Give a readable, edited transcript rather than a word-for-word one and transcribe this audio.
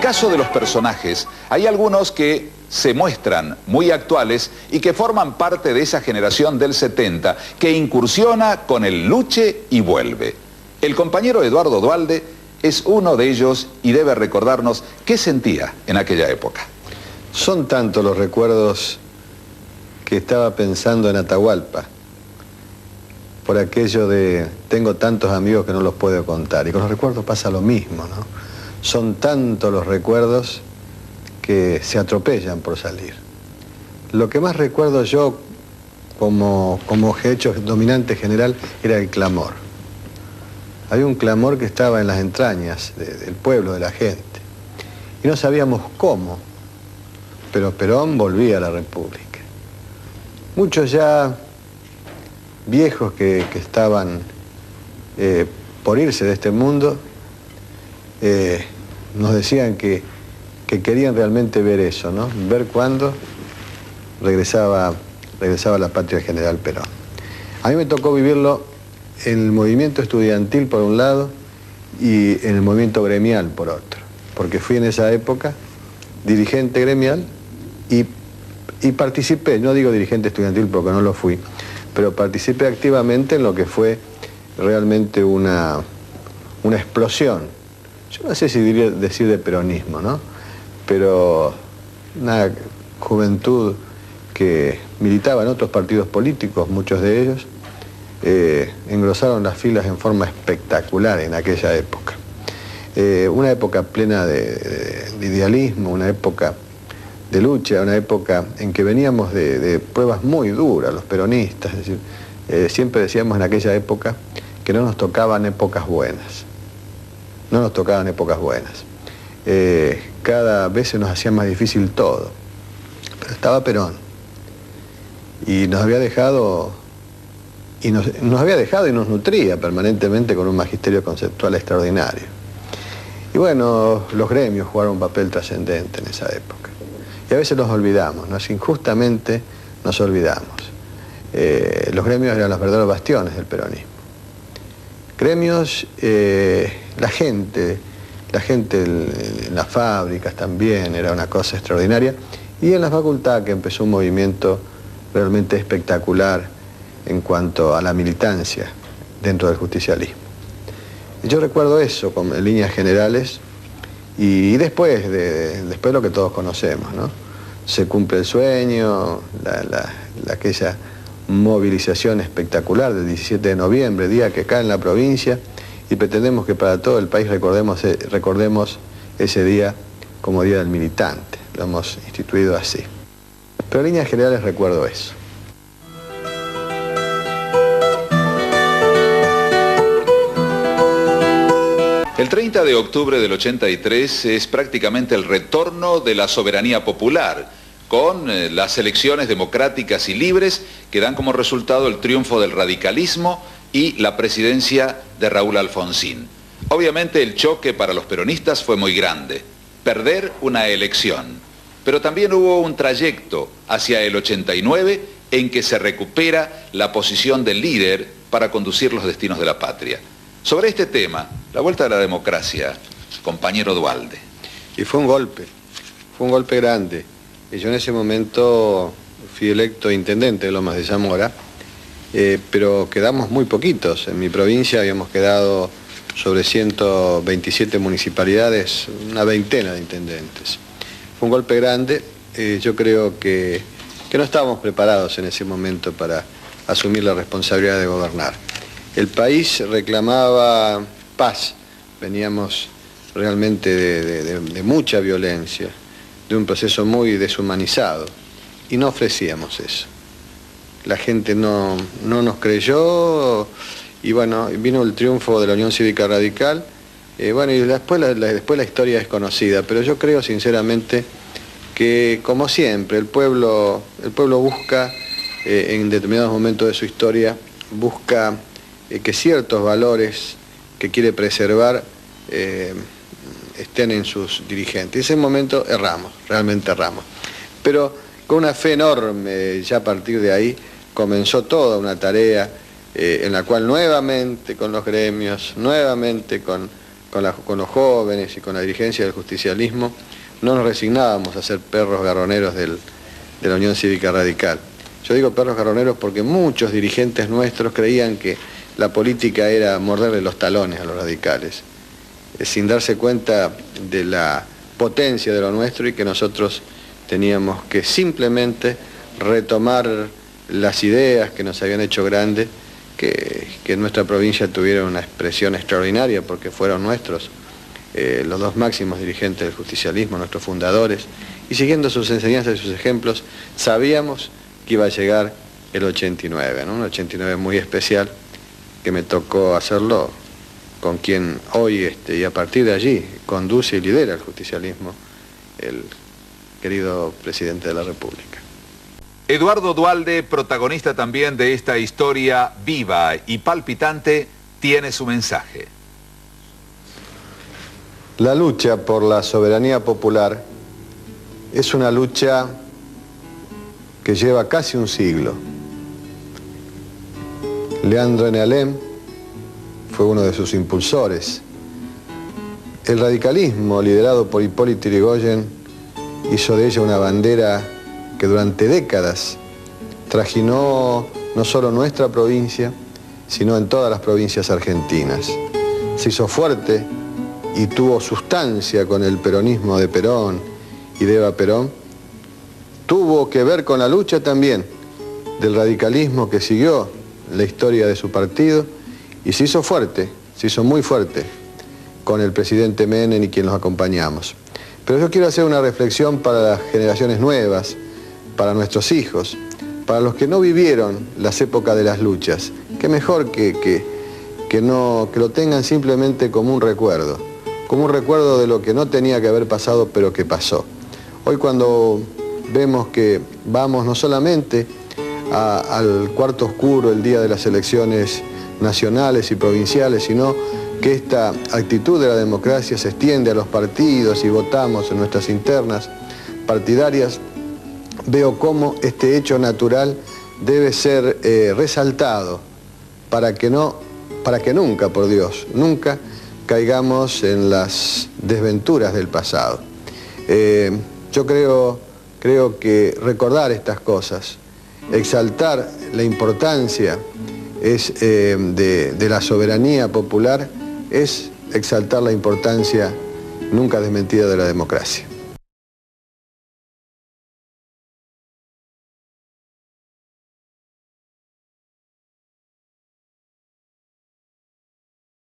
caso de los personajes, hay algunos que se muestran muy actuales y que forman parte de esa generación del 70 que incursiona con el luche y vuelve. El compañero Eduardo Duhalde es uno de ellos y debe recordarnos qué sentía en aquella época. Son tantos los recuerdos que estaba pensando en Atahualpa, por aquello de tengo tantos amigos que no los puedo contar, y con los recuerdos pasa lo mismo, ¿no? Son tantos los recuerdos que se atropellan por salir. Lo que más recuerdo yo como hecho dominante general era el clamor. Había un clamor que estaba en las entrañas del pueblo, de la gente, y no sabíamos cómo, pero Perón volvía a la República. Muchos ya viejos que estaban por irse de este mundo nos decían que querían realmente ver eso, ¿no? Ver cuándo regresaba la patria del general Perón. A mí me tocó vivirlo en el movimiento estudiantil por un lado y en el movimiento gremial por otro, porque fui en esa época dirigente gremial y participé, no digo dirigente estudiantil porque no lo fui, pero participé activamente en lo que fue realmente una explosión. Yo no sé si diría decir de peronismo, ¿no? Pero una juventud que militaba en otros partidos políticos, muchos de ellos, engrosaron las filas en forma espectacular en aquella época. Una época plena de idealismo, una época de lucha, una época en que veníamos de pruebas muy duras, los peronistas, es decir, siempre decíamos en aquella época que no nos tocaban épocas buenas, no nos tocaban épocas buenas. Cada vez se nos hacía más difícil todo, pero estaba Perón, y nos había dejado y nos nutría permanentemente con un magisterio conceptual extraordinario. Y bueno, los gremios jugaron un papel trascendente en esa época. Y a veces los olvidamos, ¿no? Injustamente nos olvidamos. Los gremios eran los verdaderos bastiones del peronismo. Gremios, la gente en las fábricas también era una cosa extraordinaria. Y en la facultad, que empezó un movimiento realmente espectacular en cuanto a la militancia dentro del justicialismo. Yo recuerdo eso en líneas generales y después lo que todos conocemos, ¿no? Se cumple el sueño, aquella movilización espectacular del 17 de noviembre, día que cae en la provincia, y pretendemos que para todo el país recordemos ese día como Día del Militante. Lo hemos instituido así. Pero en líneas generales recuerdo eso. El 30 de octubre del 83 es prácticamente el retorno de la soberanía popular, con las elecciones democráticas y libres que dan como resultado el triunfo del radicalismo y la presidencia de Raúl Alfonsín. Obviamente el choque para los peronistas fue muy grande, perder una elección, pero también hubo un trayecto hacia el 89 en que se recupera la posición del líder para conducir los destinos de la patria. Sobre este tema, la vuelta de la democracia, compañero Duhalde. Y fue un golpe grande. Y yo en ese momento fui electo intendente de Lomas de Zamora, pero quedamos muy poquitos. En mi provincia habíamos quedado sobre 127 municipalidades, una veintena de intendentes. Fue un golpe grande. Yo creo que no estábamos preparados en ese momento para asumir la responsabilidad de gobernar. El país reclamaba paz, veníamos realmente de mucha violencia, de un proceso muy deshumanizado, y no ofrecíamos eso. La gente no nos creyó, y bueno, vino el triunfo de la Unión Cívica Radical, y después la historia es conocida, pero yo creo sinceramente que, como siempre, el pueblo busca, en determinados momentos de su historia, busca que ciertos valores que quiere preservar estén en sus dirigentes. En ese momento erramos, realmente erramos. Pero con una fe enorme, ya a partir de ahí comenzó toda una tarea en la cual nuevamente con los gremios, nuevamente con con los jóvenes y con la dirigencia del justicialismo, no nos resignábamos a ser perros garroneros de la Unión Cívica Radical. Yo digo perros garroneros porque muchos dirigentes nuestros creían que la política era morderle los talones a los radicales, sin darse cuenta de la potencia de lo nuestro y que nosotros teníamos que simplemente retomar las ideas que nos habían hecho grandes, que en nuestra provincia tuvieron una expresión extraordinaria porque fueron nuestros, los dos máximos dirigentes del justicialismo, nuestros fundadores, y siguiendo sus enseñanzas y sus ejemplos, sabíamos que iba a llegar el 89, ¿no? Un 89 muy especial, que me tocó hacerlo con quien hoy, y a partir de allí, conduce y lidera el justicialismo, el querido presidente de la República. Eduardo Duhalde, protagonista también de esta historia viva y palpitante, tiene su mensaje. La lucha por la soberanía popular es una lucha que lleva casi un siglo. Leandro N. Alem fue uno de sus impulsores. El radicalismo, liderado por Hipólito Yrigoyen, hizo de ella una bandera que durante décadas trajinó no solo nuestra provincia, sino en todas las provincias argentinas. Se hizo fuerte y tuvo sustancia con el peronismo de Perón y de Eva Perón. Tuvo que ver con la lucha también del radicalismo que siguió la historia de su partido y se hizo fuerte, se hizo muy fuerte con el presidente Menem y quien los acompañamos. Pero yo quiero hacer una reflexión para las generaciones nuevas, para nuestros hijos, para los que no vivieron las épocas de las luchas. Qué mejor que lo tengan simplemente como un recuerdo de lo que no tenía que haber pasado, pero que pasó. Hoy cuando vemos que vamos no solamente al cuarto oscuro el día de las elecciones nacionales y provinciales, sino que esta actitud de la democracia se extiende a los partidos y votamos en nuestras internas partidarias, veo cómo este hecho natural debe ser resaltado para que nunca, por Dios, nunca caigamos en las desventuras del pasado. Yo creo que recordar estas cosas, exaltar la importancia de la soberanía popular, es exaltar la importancia nunca desmentida de la democracia.